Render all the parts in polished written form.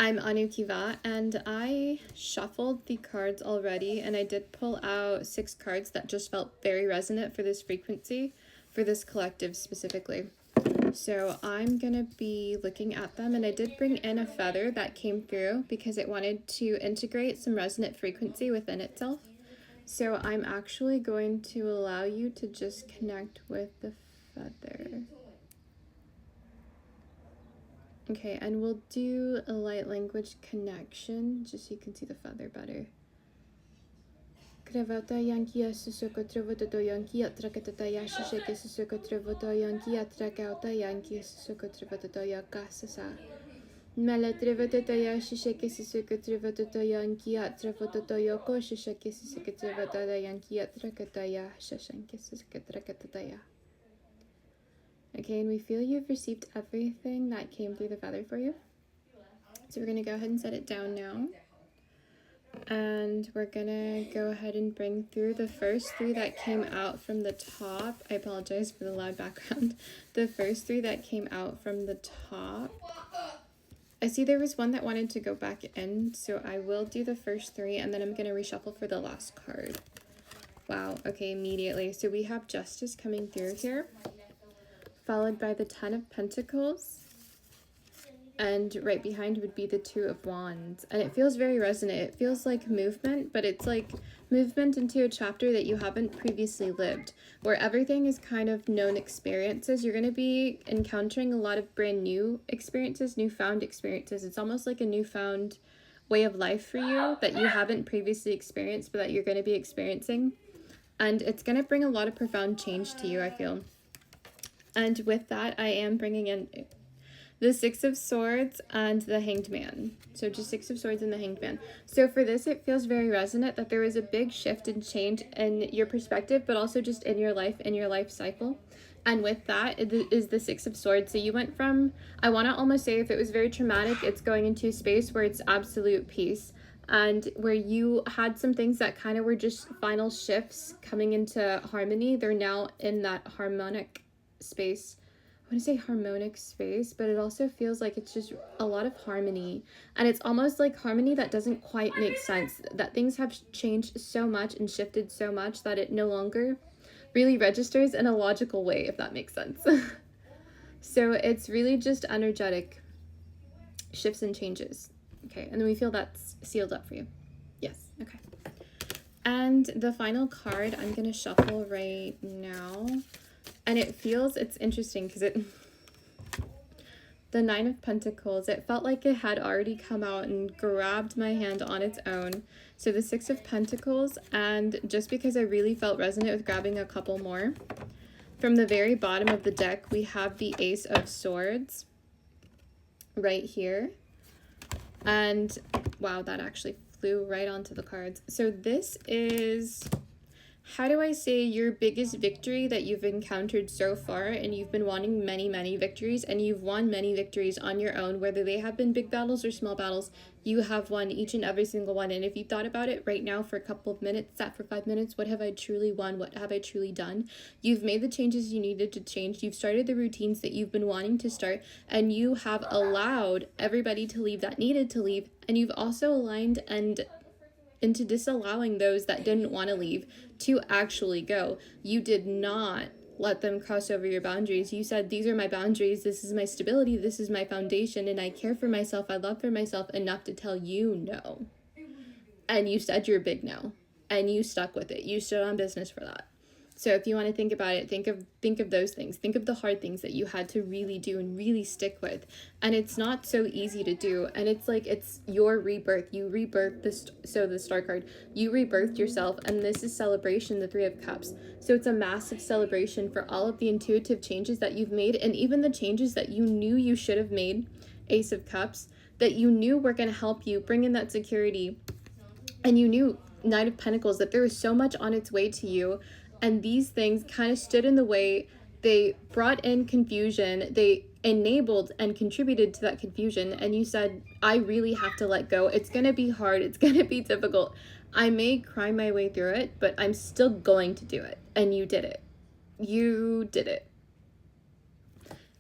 I'm Anukiva, and I shuffled the cards already, and I did pull out 6 cards that just felt very resonant for this frequency, for this collective specifically. So I'm gonna be looking at them, and I did bring in a feather that came through because it wanted to integrate some resonant frequency within itself. So I'm actually going to allow you to just connect with the feather. Okay, and we'll do a light language connection just so you can see the feather better. Krevata yankia susoko trevoto yankia trakatata yashisheke susoko trevoto yankia trakauta yankia susoko trevoto yakasasa. Mele trevoto yashisheke susoko trevoto yankia trevoto yoko shisheke susoko trevoto yankia trakata yashashanke susoko trakatata ya. Okay, and we feel you've received everything that came through the feather for you. So we're going to go ahead and set it down now. And we're going to go ahead and bring through the first 3 that came out from the top. I apologize for the loud background. The first 3 that came out from the top. I see there was one that wanted to go back in, so I will do the first 3, and then I'm going to reshuffle for the last card. Wow, okay, immediately. So we have Justice coming through here, followed by the 10 of Pentacles, and right behind would be the 2 of Wands. And it feels very resonant. It feels like movement, but it's like movement into a chapter that you haven't previously lived, where everything is kind of known experiences. You're going to be encountering a lot of brand new experiences, newfound experiences. It's almost like a newfound way of life for you that you haven't previously experienced, but that you're going to be experiencing. And it's going to bring a lot of profound change to you, I feel. And with that, I am bringing in the 6 of Swords and the Hanged Man. So just 6 of Swords and the Hanged Man. So for this, it feels very resonant that there was a big shift and change in your perspective, but also just in your life cycle. And with that is the 6 of Swords. So you went from, I want to almost say if it was very traumatic, it's going into a space where it's absolute peace. And where you had some things that kind of were just final shifts coming into harmony. They're now in that harmonic space. I want to say harmonic space, but it also feels like it's just a lot of harmony. And it's almost like harmony that doesn't quite make sense, that things have changed so much and shifted so much that it no longer really registers in a logical way, if that makes sense. So it's really just energetic shifts and changes. Okay, and then we feel that's sealed up for you. Yes, okay. And the final card I'm going to shuffle right now. And it feels, it's interesting because the 9 of Pentacles, it felt like it had already come out and grabbed my hand on its own. So the 6 of Pentacles, and just because I really felt resonant with grabbing a couple more, from the very bottom of the deck, we have the Ace of Swords right here. And wow, that actually flew right onto the cards. So this is, how do I say, your biggest victory that you've encountered so far, and you've been wanting many, many victories, and you've won many victories on your own, whether they have been big battles or small battles. You have won each and every single one. And if you thought about it right now for a couple of minutes, sat for 5 minutes, what have I truly won? What have I truly done? You've made the changes you needed to change. You've started the routines that you've been wanting to start, and you have allowed everybody to leave that needed to leave. And you've also aligned and into disallowing those that didn't want to leave to actually go. You did not let them cross over your boundaries. You said, these are my boundaries, this is my stability, this is my foundation, and I care for myself, I love for myself enough to tell you no. And you said your big no, and you stuck with it. You stood on business for that. So if you want to think about it, think of those things. Think of the hard things that you had to really do and really stick with. And it's not so easy to do. And it's like, it's your rebirth. You rebirthed this. So the Star card, you rebirthed yourself. And this is celebration, the 3 of Cups. So it's a massive celebration for all of the intuitive changes that you've made. And even the changes that you knew you should have made, Ace of Cups, that you knew were going to help you bring in that security. And you knew, Knight of Pentacles, that there was so much on its way to you. And these things kind of stood in the way. They brought in confusion. They enabled and contributed to that confusion. And you said, I really have to let go. It's going to be hard. It's going to be difficult. I may cry my way through it, but I'm still going to do it. And you did it. You did it.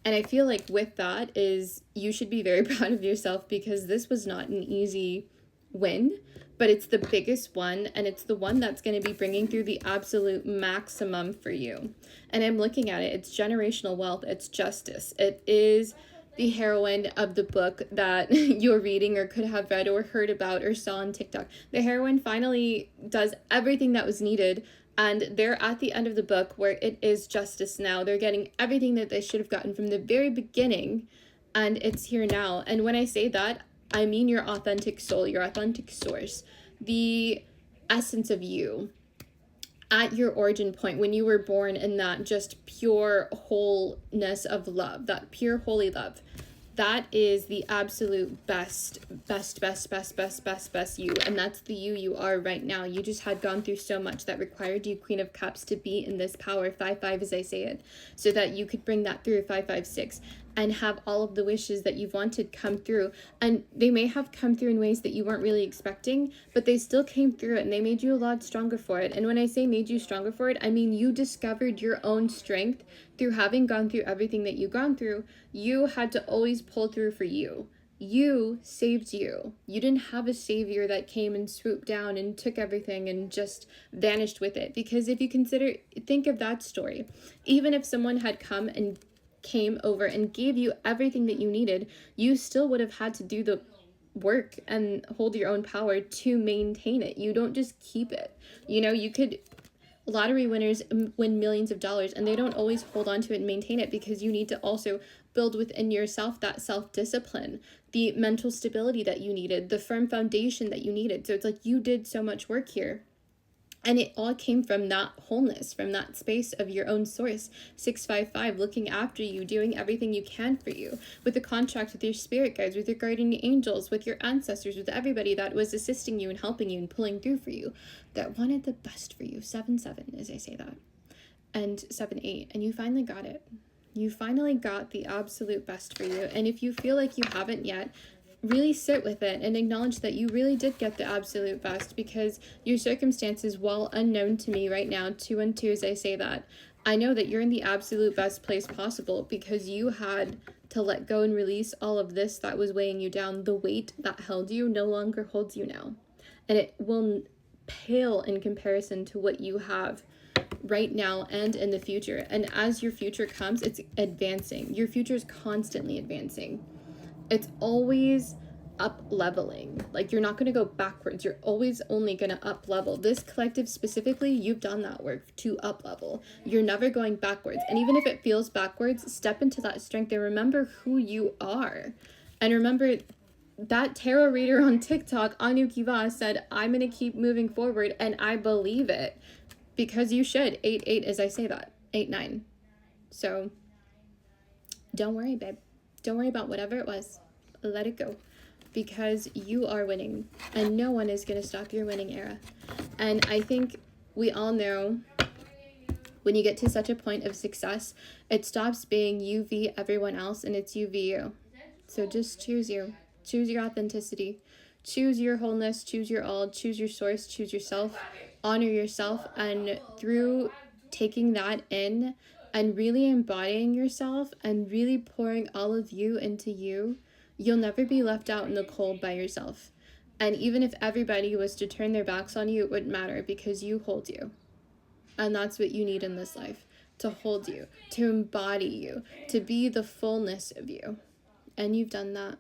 And I feel like with that is you should be very proud of yourself, because this was not an easy win, but it's the biggest one, and it's the one that's going to be bringing through the absolute maximum for you. And I'm looking at it, it's generational wealth, it's justice. It is the heroine of the book that you're reading or could have read or heard about or saw on TikTok. The heroine finally does everything that was needed, and they're at the end of the book where it is justice now. They're getting everything that they should have gotten from the very beginning, and it's here now. And when I say that, I mean your authentic soul, your authentic source, the essence of you at your origin point when you were born, in that just pure wholeness of love, that pure holy love. That is the absolute best you. And that's the you are right now. You just had gone through so much that required you, Queen of Cups, to be in this power 5-5 as I say it, so that you could bring that through 5-5-6 and have all of the wishes that you've wanted come through. And they may have come through in ways that you weren't really expecting, but they still came through, and they made you a lot stronger for it. And when I say made you stronger for it, I mean you discovered your own strength through having gone through everything that you've gone through. You had to always pull through for you. You saved you. You didn't have a savior that came and swooped down and took everything and just vanished with it. Because if you think of that story, even if someone had come and came over and gave you everything that you needed, you still would have had to do the work and hold your own power to maintain it. You don't just keep it. You could lottery winners win millions of dollars, and they don't always hold on to it and maintain it, because you need to also build within yourself that self-discipline, the mental stability that you needed, the firm foundation that you needed. So it's like you did so much work here. And it all came from that wholeness, from that space of your own source. 655, looking after you, doing everything you can for you, with the contract with your spirit guides, with your guardian angels, with your ancestors, with everybody that was assisting you and helping you and pulling through for you, that wanted the best for you. 7-7, as I say that. And 7-8, and you finally got it. You finally got the absolute best for you. And if you feel like you haven't yet, really sit with it and acknowledge that you really did get the absolute best, because your circumstances, while unknown to me right now, 2 and 2 as I say that, I know that you're in the absolute best place possible, because you had to let go and release all of this that was weighing you down. The weight that held you no longer holds you now, and it will pale in comparison to what you have right now and in the future. And as your future comes, it's advancing. Your future is constantly advancing. It's always up leveling. Like, you're not going to go backwards. You're always only going to up level. This collective specifically, you've done that work to up level. You're never going backwards. And even if it feels backwards, step into that strength and remember who you are. And remember that tarot reader on TikTok, Anu Kiva, said, I'm going to keep moving forward, and I believe it, because you should. 8-8 as I say that. 8-9. So don't worry, babe. Don't worry about whatever it was. Let it go, because you are winning, and no one is going to stop your winning era. And I think we all know when you get to such a point of success, it stops being you v everyone else, and it's you v you. So just choose you. Choose your authenticity. Choose your wholeness. Choose your all. Choose your source. Choose yourself. Honor yourself. And through taking that in and really embodying yourself and really pouring all of you into you, you'll never be left out in the cold by yourself. And even if everybody was to turn their backs on you, it wouldn't matter, because you hold you. And that's what you need in this life, to hold you, to embody you, to be the fullness of you. And you've done that.